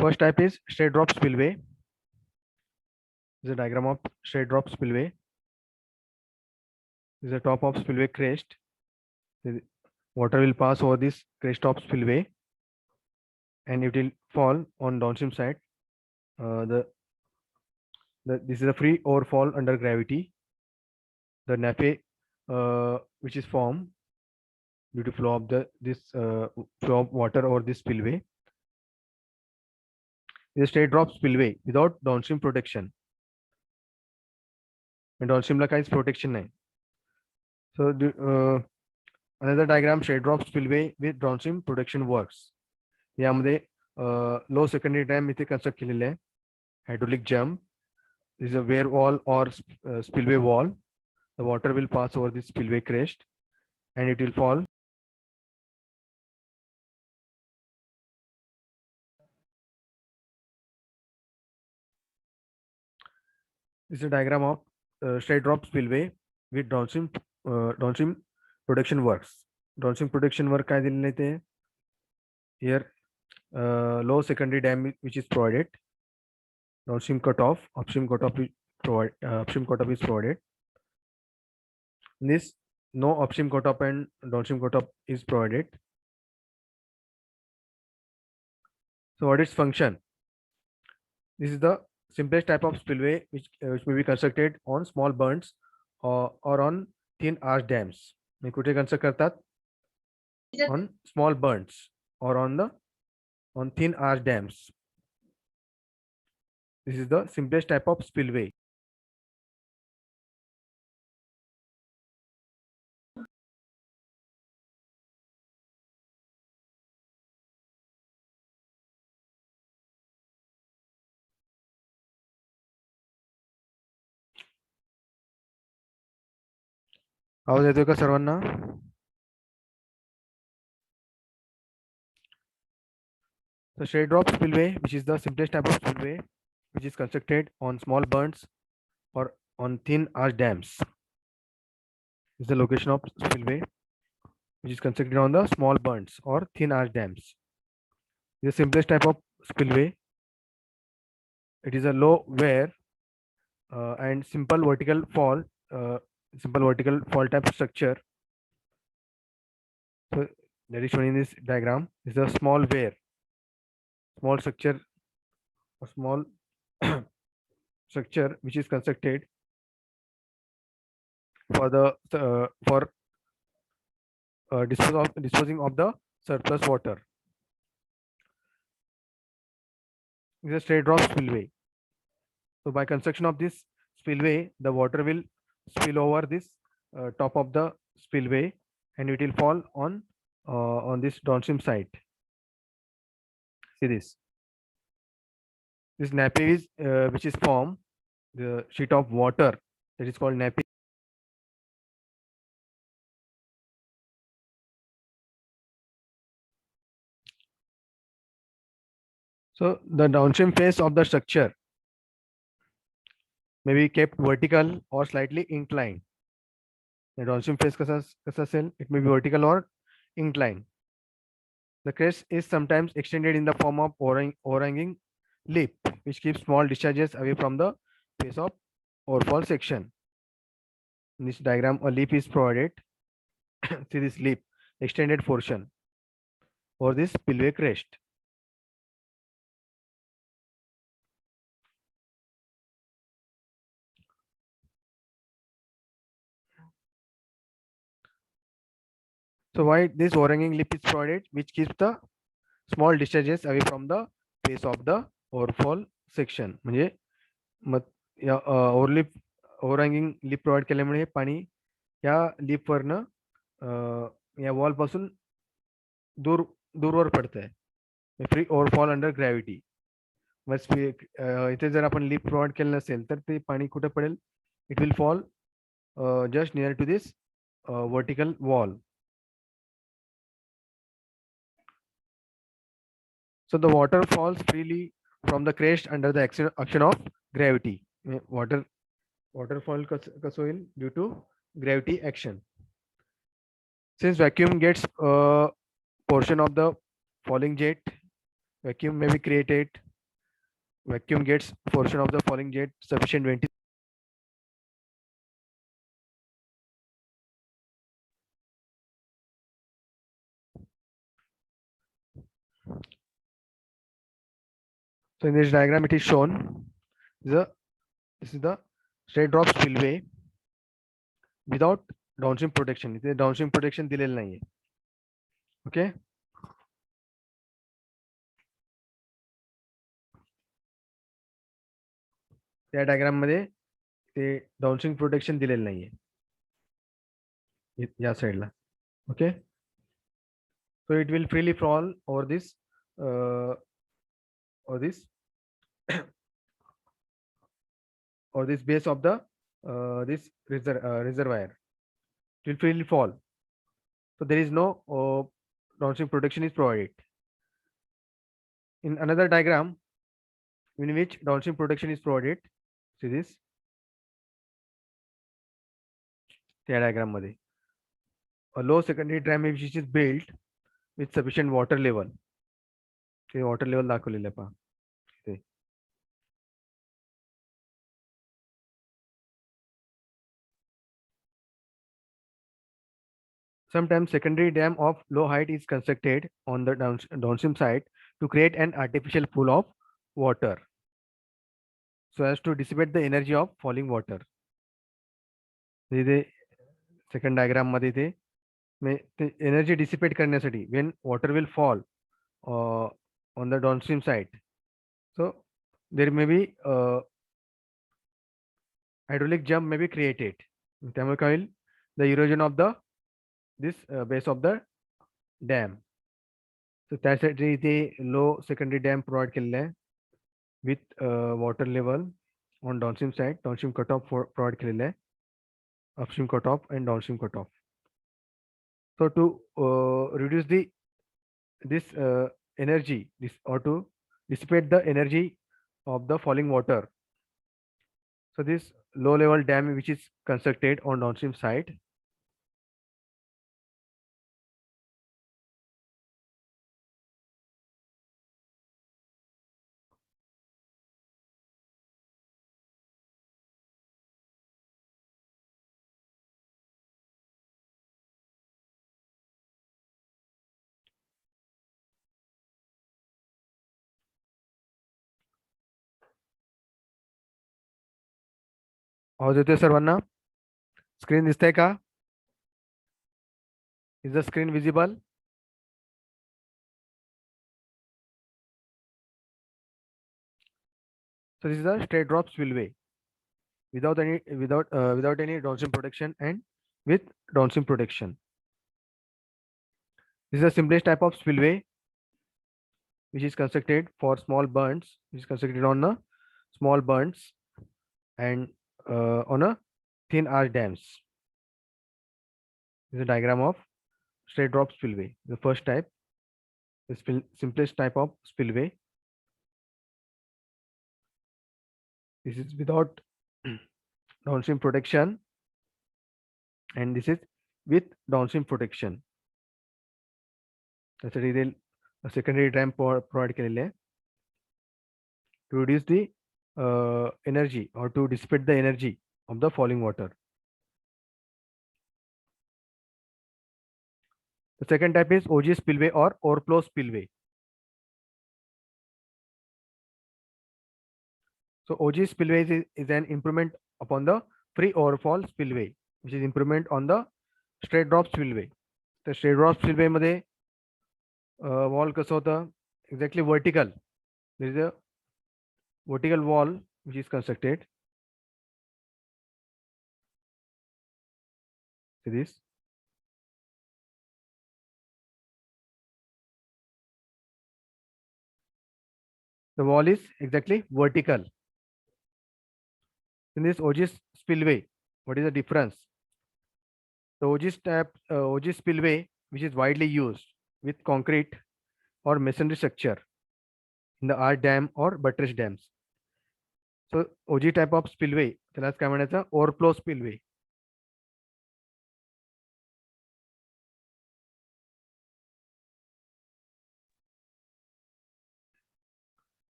first type is straight drop spillway. This is a diagram of straight drop spillway. This is the top of spillway crest. The water will pass over this crest of spillway and it will fall on downstream side. This is a free overfall under gravity. The nappe, which is formed due to flow of flow of water over this spillway, is a straight drop spillway without downstream protection. And downstream is protection नाही. So another diagram, straight drop spillway with downstream protection works. यामध्ये लो secondary dam इथे construct केलेले आहे. Hydraulic jump. This is a weir wall or spillway wall. The water will pass over this spillway crest and it will fall. This is a diagram of straight drop spillway with downstream protection works. Downstream protection work काय दिलेले ते? Here low secondary dam which is provided. Downstream cutoff, upstream cutoff is provided. In this, no upstream cutoff and downstream cutoff is provided. So what is function? This is the simplest type of spillway which may be constructed on small bunds or on thin arch dams. मैं कुठे construct करतात? On small bunds or on thin arch dams. This is the simplest type of spillway. आवाज येतोय का सर्वांना? The straight drop spillway, which is the simplest type of spillway, which is constructed on small bunds or on thin arch dams. This is the location of spillway, which is constructed on the small bunds or thin arch dams. The simplest type of spillway. It is a low wear and simple vertical fall type structure. So that is shown in this diagram. This is a small wear, small structure, a small structure which is constructed for disposing of the surplus water. This is a straight drop spillway. So by construction of this spillway, the water will spill over this top of the spillway and it will fall on this downstream side. See this. This nappe is which is formed, the sheet of water that is called nappe. So the downstream face of the structure may be kept vertical or slightly inclined. The downstream face kasa असेल, it may be vertical or inclined. The crest is sometimes extended in the form of overhanging lip, which keeps small discharges away from the face of overfall section. In this diagram, a lip is provided. See this lip, extended portion for this spillway crest. So why this overhanging lip is provided, which keeps the small discharges away from the face of the overfall section. म्हणजे या overhanging lip provide केल्यामुळे पाणी या lip वरनं या wall पासून दूरवर पडतंय. Free overfall under gravity. मग इथे जर आपण lip provide केलं नसेल तर ते पाणी कुठे पडेल? It will fall just near to this vertical wall. So the water falls freely from the crest under the action of gravity. Waterfall कसं होईल? Due to gravity action. Since vacuum gets a portion of the falling jet, vacuum may be created vacuum gets portion of the falling jet sufficient 20. So in this diagram, it is shown the this is the straight drop spillway without downstream protection. इथे downstream protection दिलेलं नाहीये. Okay. त्या diagram मध्ये ते downstream protection दिलेलं नाहीये या साइडला. Okay. So it will freely fall over this or this or this base of the this reservoir. It will freely fall. So there is no downstream protection is provided. In another diagram in which downstream protection is provided, see this diagram मध्ये a low secondary dam which is built with sufficient water level. ते water level दाखवलेलं आहे पहा. Sometimes secondary dam of low height is constructed on the downstream side to create an artificial pool of water so as to dissipate the energy of falling water. इथे second diagram मध्ये ते energy dissipate करण्यासाठी when water will fall on the downstream side, so there may be hydraulic jump may be created. त्यामुळे काय होईल, the erosion of the this base of the dam. So त्यासाठी इथे लो secondary dam provide केलेला आहे with water level on downstream side. Downstream cut off provide केलेला आहे, upstream cut off and downstream cut off. So to reduce the this energy, this or to dissipate the energy of the falling water, so this low level dam which is constructed on downstream side, आवाज येतोय सर्वांना? Screen दिसतंय का? Is the screen visible? So this is a straight drop spillway without any downstream protection and with downstream protection. This is the simplest type of spillway which is constructed for small burns, which is constructed on a small burns and on a thin arch dams. This is a diagram of straight drop spillway. The first type, the simplest type of spillway. This is without downstream protection, and this is with downstream protection. त्यासाठी इथे secondary dam provide केलेले आहे to reduce the energy or to dissipate the energy of the falling water. The second type is OG spillway or overflow spillway. So OG spillway is an improvement upon the free overfall spillway, which is improvement on the straight drop spillway. The straight drop spillway मध्ये wall कसं होतं, exactly vertical. There is a vertical wall which is constructed. See this. The wall is exactly vertical. In this OG spillway, what is the difference? The OG spillway, which is widely used with concrete or masonry structure in the arch dam or buttress dams. So OG type of spillway, त्यालाच काय म्हणायचं, overflow spillway.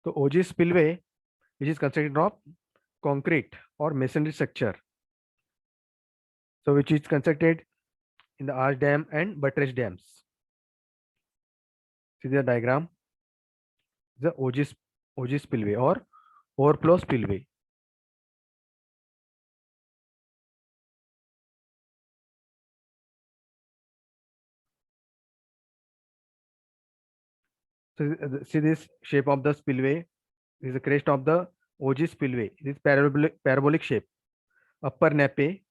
So OG spillway which is constructed of concrete or masonry structure. So which is constructed in the arch dam and buttress dams. See the diagram. The OG spillway or overflow spillway. So see this shape of the spillway. This is the crest of the OG spillway. This is parabolic shape. Upper nappe.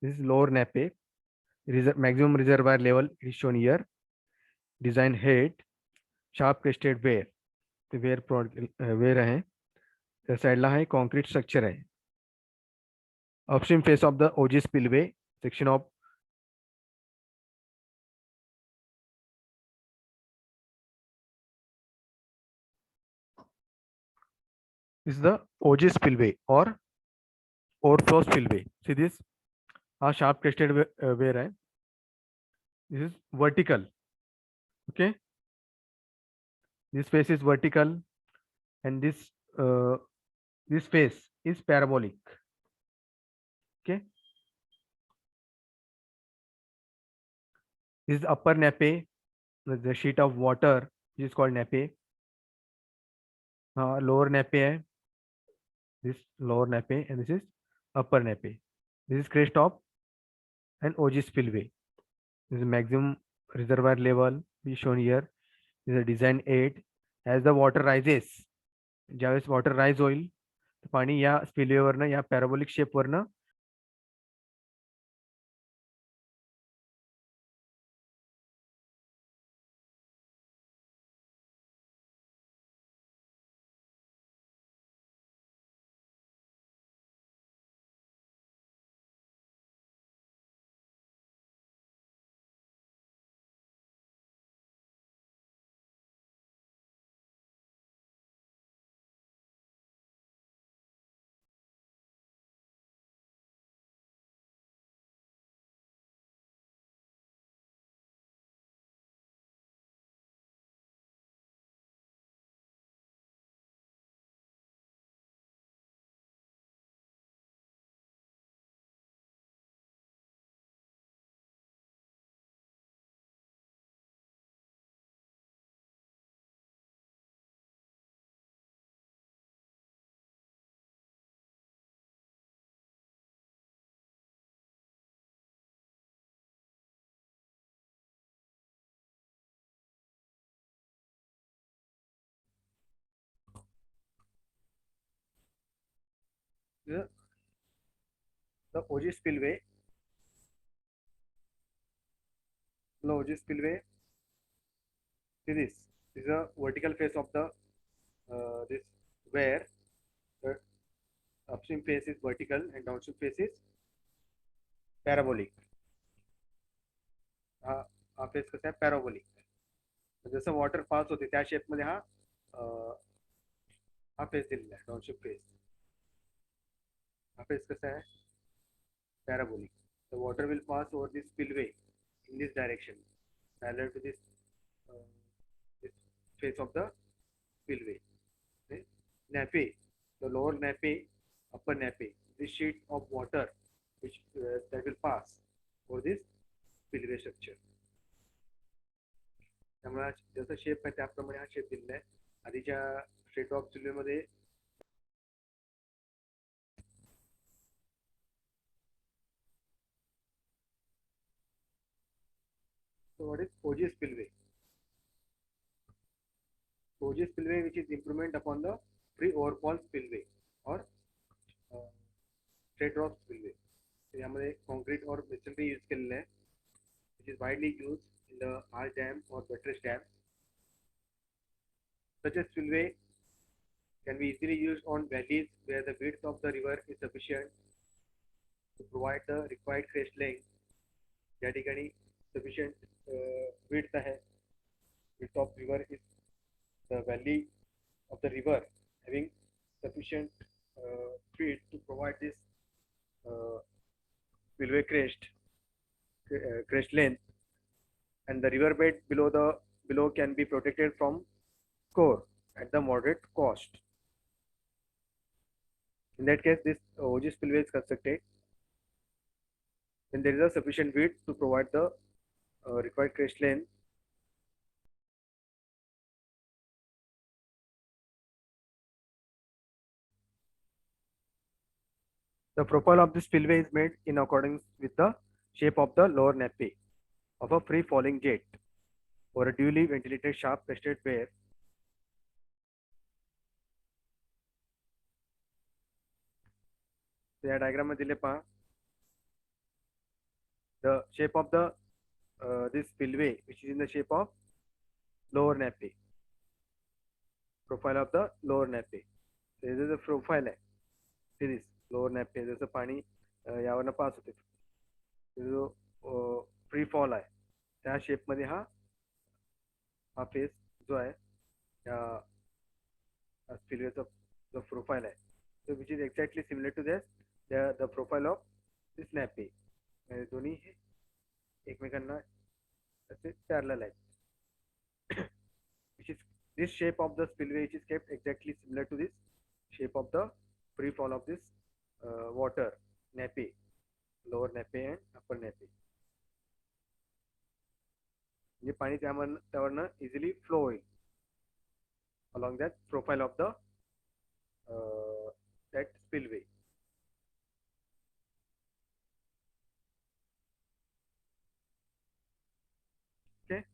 This is lower nappe. Maximum reservoir level is shown here. Design head. Sharp crested wear. ते where आहे त्या साईडला आहे concrete structure आहे upstream face of the OG spillway section of is the OG spillway or overflow spillway. See this, sharp crested wear hai. This is vertical. Okay, this face is vertical, and this face is parabolic. Okay, this is upper nappe, the sheet of water which is called nappe. Lower nappe hai. This lower nappe, and this is upper nappe. This is crest of an OG spillway. This is maximum reservoir level be shown here. This is a design aid. As the water rises, ज्यावेळेस water rise होईल पाणी या स्पिलवेवरनं या parabolic शेपवरनं the OG spillway. The OG spillway. See this. This is a vertical face of the this where the upstream face is vertical and downstream face is parabolic. हा face कसा आहे parabolic जसं water पास होते त्या shape मध्ये हा face दिलेला आहे डाउनशिप फेस हा फेस कसा आहे parabolic. The water will pass over this spillway in this direction parallel to this face of the spillway. Okay? Nappe, the lower nappe, upper nappe, this sheet of water which that will pass over this spillway structure. त्यामुळे जसं shape आहे त्याप्रमाणे हा shape दिलेला आहे आधीच्या straight of spillway मध्ये So what is OG spillway? OG spillway which is improvement upon the pre-overfall spillway or straight drop spillway. यामध्ये concrete or masonry use केलेलं आहे which is widely used in the arch dam or buttress dams. Such a spillway can be easily used on valleys where the width of the river is sufficient to provide the required crest length. या ठिकाणी sufficient width आहे width of river is the valley of the river having sufficient width to provide this spillway crest length, and the river bed below can be protected from core at the moderate cost. In that case, this OG spillway is constructed when there is a sufficient width to provide the required crest length. The profile of this spillway is made in accordance with the shape of the lower nappe of a free falling jet or a duly ventilated sharp crested where या diagram मध्ये दिले पहा the shape of the this spillway which is in the shape of lower nappe, profile of the lower nappe. So this is the profile आहे series lower nappe जसं पाणी यावरनं पास होते जो free fall आहे त्या शेप मध्ये हा हा फेस जो आहे या स्पिलवेचा जो प्रोफाईल आहे so which is exactly similar to this the profile of this nappe म्हणजे दोन्ही हे एकमेकांना असे पॅरलल आहेत which is this shape of the spillway which is kept exactly similar to this shape of the free fall of this water nappe, lower nappe and upper nappe. म्हणजे पाणी त्यावरनं easily flow होईल along that profile of the that spillway. Okay.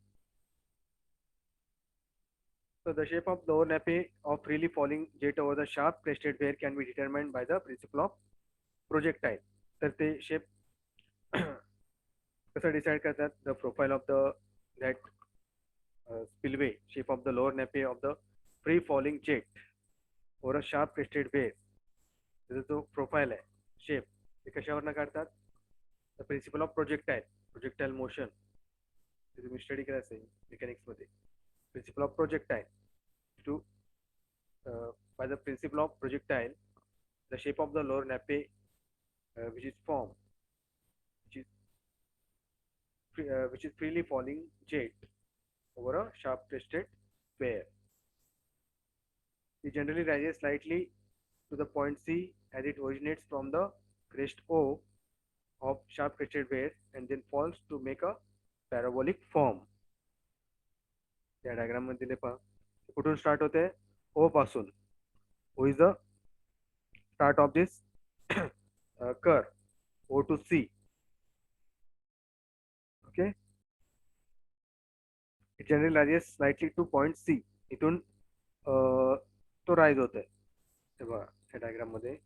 So the shape of lower nappe of freely falling jet over the sharp crested ware can be determined by the principle of projectile. तर ते shape कसं decide करतात the profile of the that spillway shape of the lower nappe of the free falling jet over a sharp crested ware. त्याचा जो profile आहे shape ते कशावरनं काढतात the principle of projectile motion ते तुम्ही स्टडी करायचं आहे मेकॅनिक्स मध्ये principle of projectile to by the principle of projectile the shape of the lower nappe which is formed which is freely falling jet over a sharp crested ware. It generally rises slightly to the point C as it originates from the crest O of sharp crested ware and then falls to make a parabolic form. या diagram मध्ये दिले पहा कुठून start होते ओ पासून O is the start of this curve O to C. Okay, it generally rises slightly to point C. इथून तो rise होत आहे तेव्हा या डायग्राम मध्ये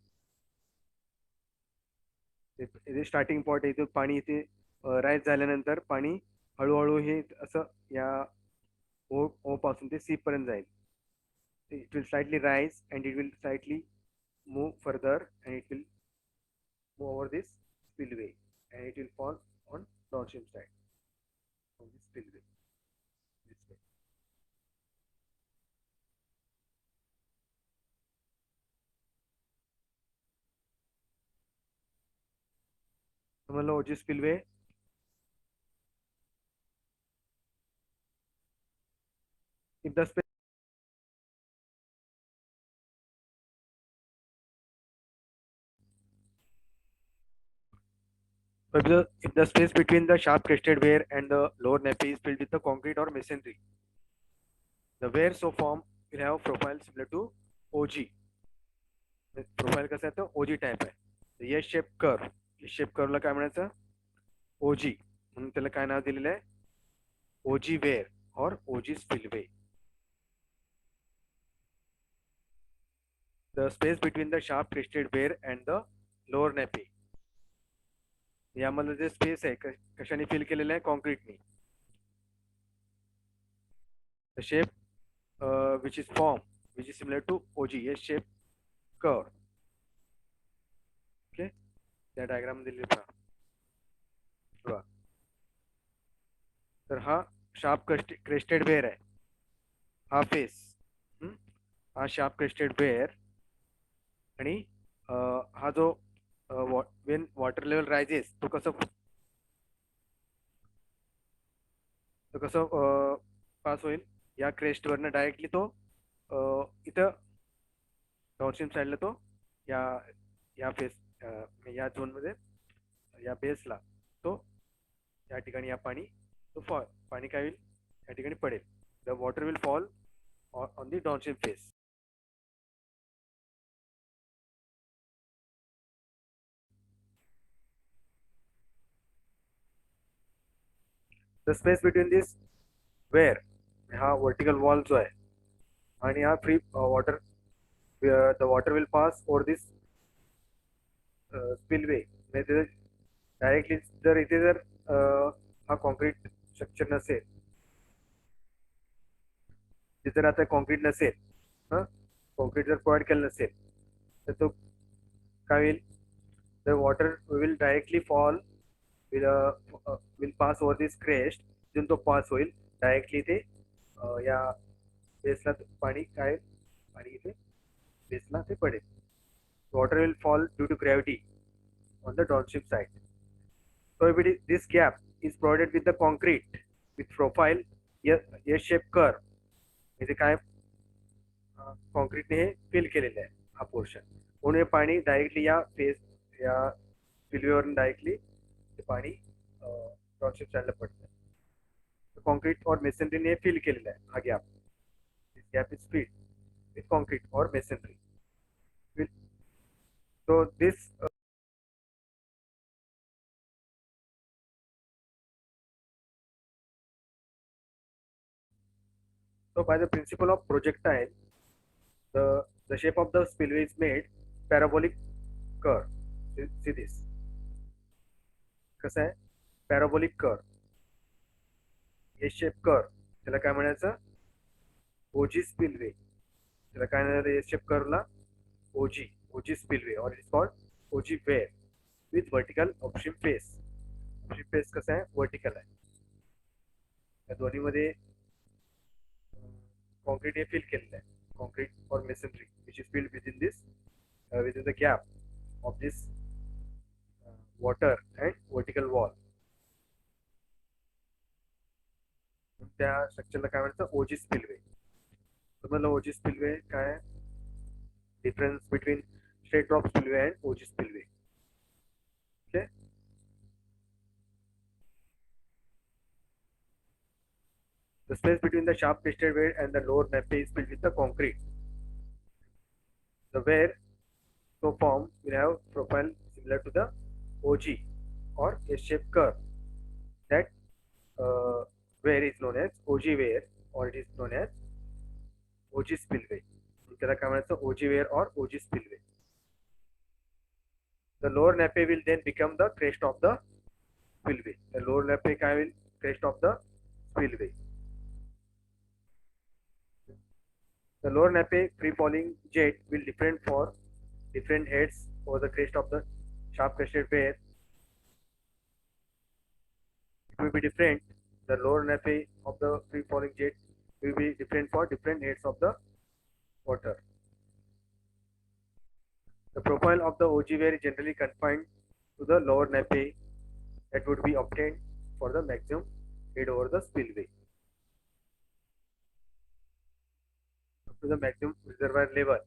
इथे स्टार्टिंग पॉइंट इथे पाणी इथे राइज झाल्यानंतर पाणी हळूहळू हे असं या ओ पासून ते सी पर्यंत जाईल. It will slightly rise and it will slightly move further and it will move over this spillway and it will fall on downstream side of this spillway this way. समझ OG spillway if the space if the space between the sharp crested ware and the lower nappe is filled with the concrete or masonry, the ware so formed will have profile similar to OG. Profile कसं आहे तो OG type आहे. S shape curve, S shape कर्वला काय म्हणायचं OG म्हणून त्याला काय नाव दिलेलं आहे OG ware or OG spillway. The space between the sharp crested ware and the lower nappe यामध्ये जे स्पेस आहे कशाने फिल केलेलं आहे कॉन्क्रीटने. The shape which is formed which is similar to OG S shape curve. Okay, त्या diagram दिलेला पहा. तर हा शार्प क्रेस्टेड वेअर आहे हा फेस हा शार्प क्रेस्टेड वेअर आणि हा जो वेन वॉटर लेवल रायजेस तो कसं पास होईल या क्रेस्ट वरनं डायरेक्टली तो इथं डाउनस्ट्रीम साईडला तो या फेस या झोनमध्ये या बेसला, तो या ठिकाणी या पाणी तो पाणी काय होईल या ठिकाणी पडेल. The water will fall on the downstream face. The space between this weir, हा वर्टिकल वॉल जो आहे आणि हा free water, the water will pass over this spillway. म्हणजे डायरेक्टली जर इथे जर हा कॉन्क्रीट स्ट्रक्चर नसेल, जर आता कॉन्क्रीट नसेल, हा कॉन्क्रीट जर प्रोव्हाइड केलं नसेल, तर तो काय होईल, the water will directly fall, will pass over this crest. जिथून तो पास होईल डायरेक्टली ते या बेसला पाणी काय पाणी इथे बेसला ते पडेल. Water will fall due to gravity on the downstream side. So if it is, this gap is provided with the concrete with profile S-shaped curve. इथे काय कॉन्क्रीटने हे फिल केलेलं आहे हा पोर्शन, म्हणून हे पाणी डायरेक्टली या फेस या फिल्वेवरून डायरेक्टली ते पाणी डाउनस्ट्रीम साईडला पडतं. कॉन्क्रीट और मेसनरीने हे फिल केलेलं आहे हा gap. This gap is filled with concrete और masonry. So this so by the principle of projectile, the shape of the spillway is made parabolic curve. See this. कसं आहे parabolic curve, S shape curve, त्याला काय म्हणायचं ogee spillway. त्याला काय म्हणायचं S shape कर्वला ओजी, ओजी स्पिलवे और it is called ogee weir with vertical upstream face. Upstream face कसं आहे वर्टिकल आहे. या दोन्हीमध्ये कॉन्क्रीट हे फिल केलेलं आहे, कॉन्क्रीट और masonry which is filled with in this within the gap of this water and vertical wall. त्या स्ट्रक्चरला काय म्हणतात ओजी स्पिलवे. तुम्हाला ओजी स्पिलवे काय difference between straight drop spillway and OG spillway. Okay. The space between the sharp crested wave and the lower nappe is filled with the concrete. The wave so formed will have profile similar to the OG or S-shaped curve. That wave is known as OG wave or it is known as OG spillway. त्याला काय म्हणायचं OG wave or OG spillway. The lower nappe will then become the crest of the spillway. The lower nappe काय will crest of the spillway. The lower nappe free falling jet will different for different heads over the crest of the sharp crested wave. It will be different. The lower nappe of the free falling jet will be different for different heads of the water. The profile of the OG wave is generally confined to the lower nappe that would be obtained for the maximum head over the spillway. Up to the maximum reservoir level,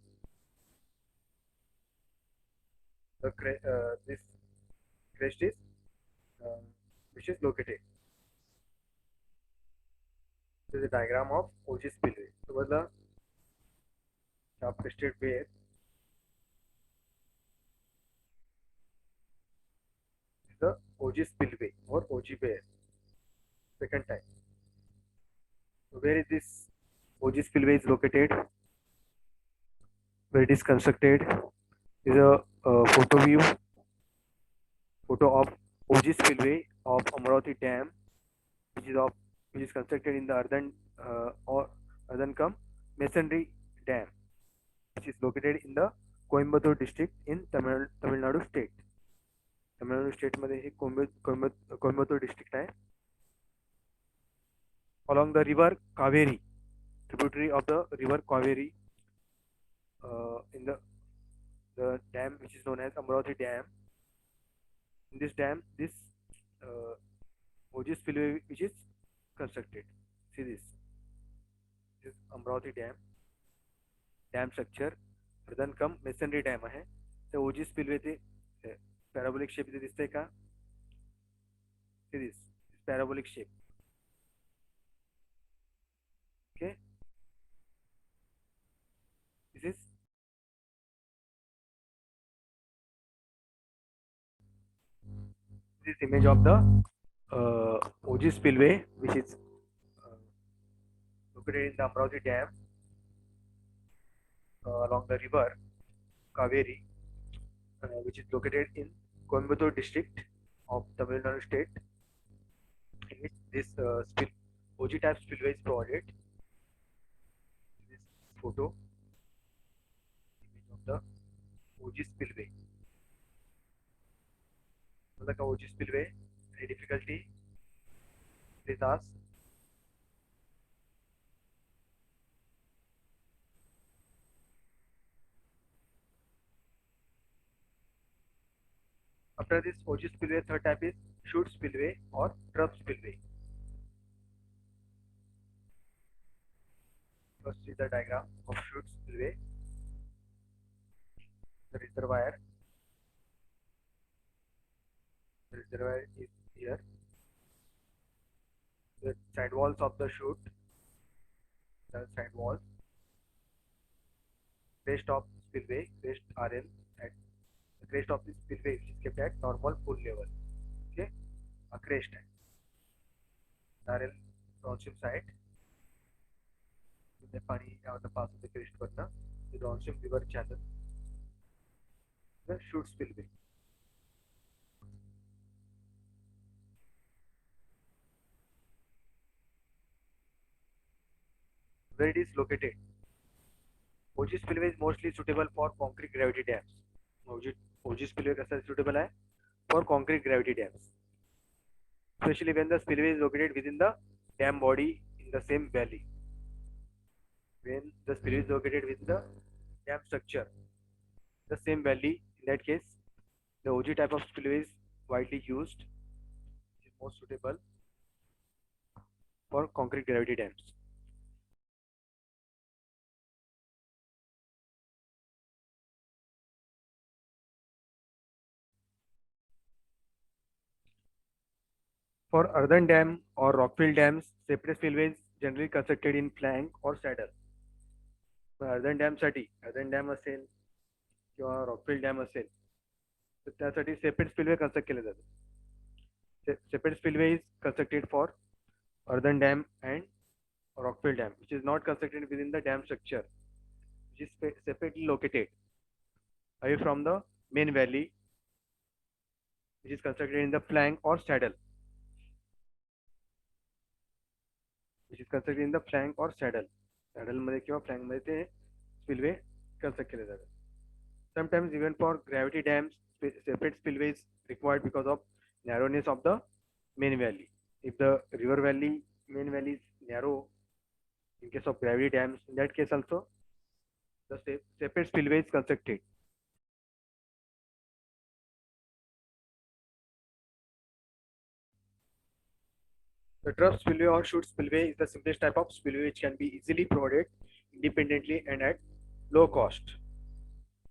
this crest is which is located. This is a diagram of OG spillway. So, was the sharp crested wave is the OG spillway or OG wave. Second time. So, where is this OG spillway is located? Where it is constructed is a photo view, photo of OG spillway of Amaravati Dam, which is constructed in the or earthen cum masonry dam, which is located in the Coimbatore district in Tamil Nadu state. Tamil Nadu state मध्ये हे Coimbatore district आहे. Along the river Kaveri, tributary of the river Kaveri, in the dam which is known as Amaravati Dam. In this dam, this OG spillway which is constructed. See this. This is Amaravati Dam. Dam structure. Earthen cum masonry dam है. ते ओजी spillway ते parabolic shape इथे दिसतंय का? This parabolic shape. Okay, this is this image of the OG spillway, which is uh, located in the Amravati Dam along the river Kaveri, which is located in Coimbatore district of Tamil Nadu state, in which this OG type spillway is provided. This photo image of the OG spillway. Like OG spillway, any difficulty? Please ask. After this OG spillway, third type is chute spillway or trough spillway. First is the diagram of chute spillway. The reservoir is here. The side walls of the chute, the side walls, crest of spillway, crest RL at the crest of the spillway is kept at normal pool level. Okay, a crest RL downstream side. The पानी on the path of the crest वरना the downstream river channel, the chute spillway. Where it is located? OG spillway is mostly suitable for concrete gravity dams. OG spillway कसा suitable है? For concrete gravity dams, especially when the spillway is located within the dam body in the same valley. When the spillway is located within the dam structure, the same valley, in that case, the OG type of spillway is widely used, which is most suitable for concrete gravity dams. For earthen dam or rockfill dams, separate spillways generally constructed in flank or saddle. earthen dam असेल किंवा rockfill dam असेल तर त्यासाठी separate spillway construct केले जाते. Separate spillway is constructed for earthen dam and rockfill dam, which is not constructed within the dam structure, which is separately located away from the main valley, which is constructed in the flank or saddle, मध्ये किंवा flank मध्ये ते spillway construct केले जातात. Sometimes even for gravity dams, separate spillway is required because of narrowness of the main valley. If the river valley, main valley is narrow, in case of gravity dams, in that case also, the separate spillway is constructed. The trough spillway or chute spillway is the simplest type of spillway which can be easily provided independently and at low cost.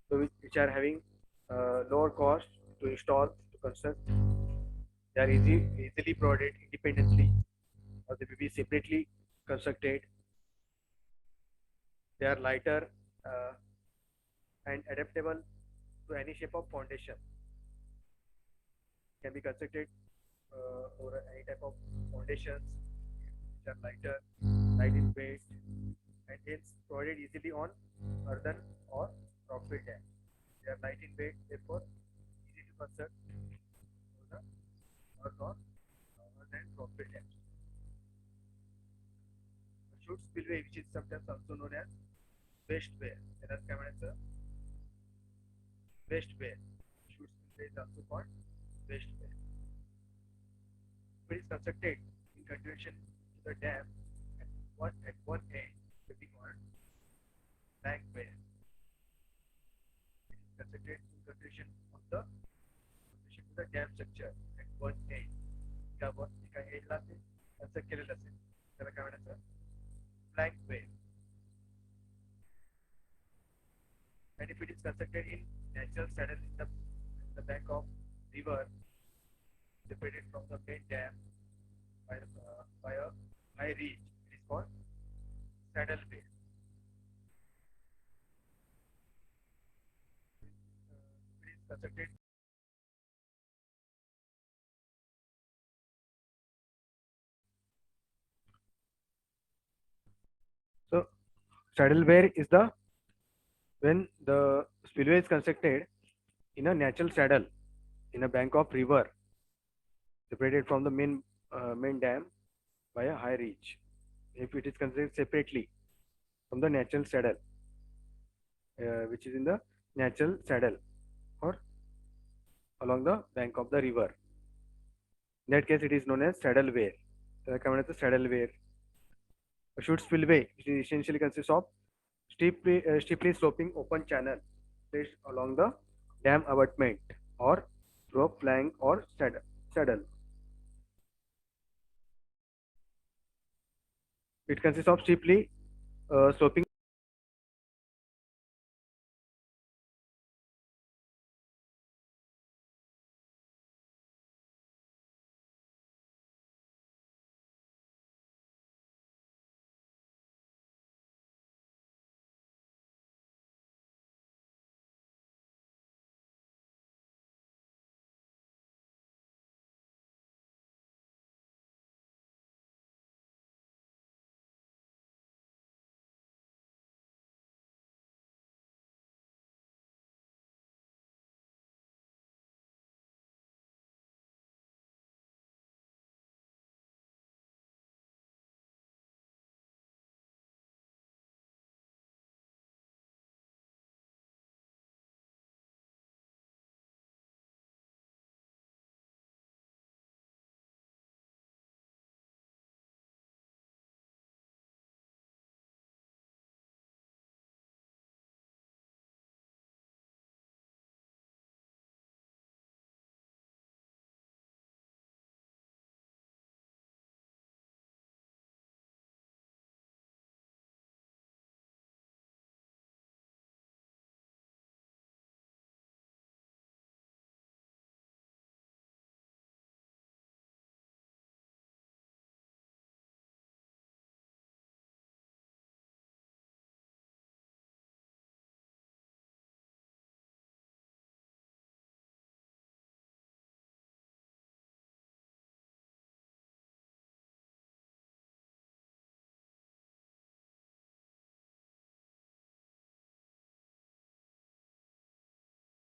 So which are having lower cost to install, to construct. They are easily provided independently, or they may be separately constructed. They are lighter and adaptable to any shape of foundation. Can be constructed over any type of foundations which are light in weight, and hence provided easily on earthen or rockfill dam. They are light in weight, therefore easy to construct over the earth or earthen rockfill dams. The chute spillway, which is sometimes also known as waste wear. त्यालाच काय म्हणायचं? Waste wear. Chute spillway is also called waste wear. It is constructed in continuation to the dam at one end, will be called flank wear. It is constructed in continuation of the dam structure at one end. एका एंडला ते construct केलेलं असेल त्याला काय म्हणायचं? Flank wear. And if if it is constructed in natural saddle in the bank of river separated from the main dam by a high ridge, it is called saddle way. It is constructed. So saddle wear is the when the spillway is constructed in a natural saddle in a bank of river separated from the main dam by a high ridge. If it is constructed separately from the natural saddle, which is in the natural saddle or along the bank of the river. In that case, it is known as saddle wear. त्याला काय म्हणायचं saddle wear. A chute spillway, which essentially consists of steeply sloping open channel placed along the dam abutment or through a flank or saddle. It consists of steeply sloping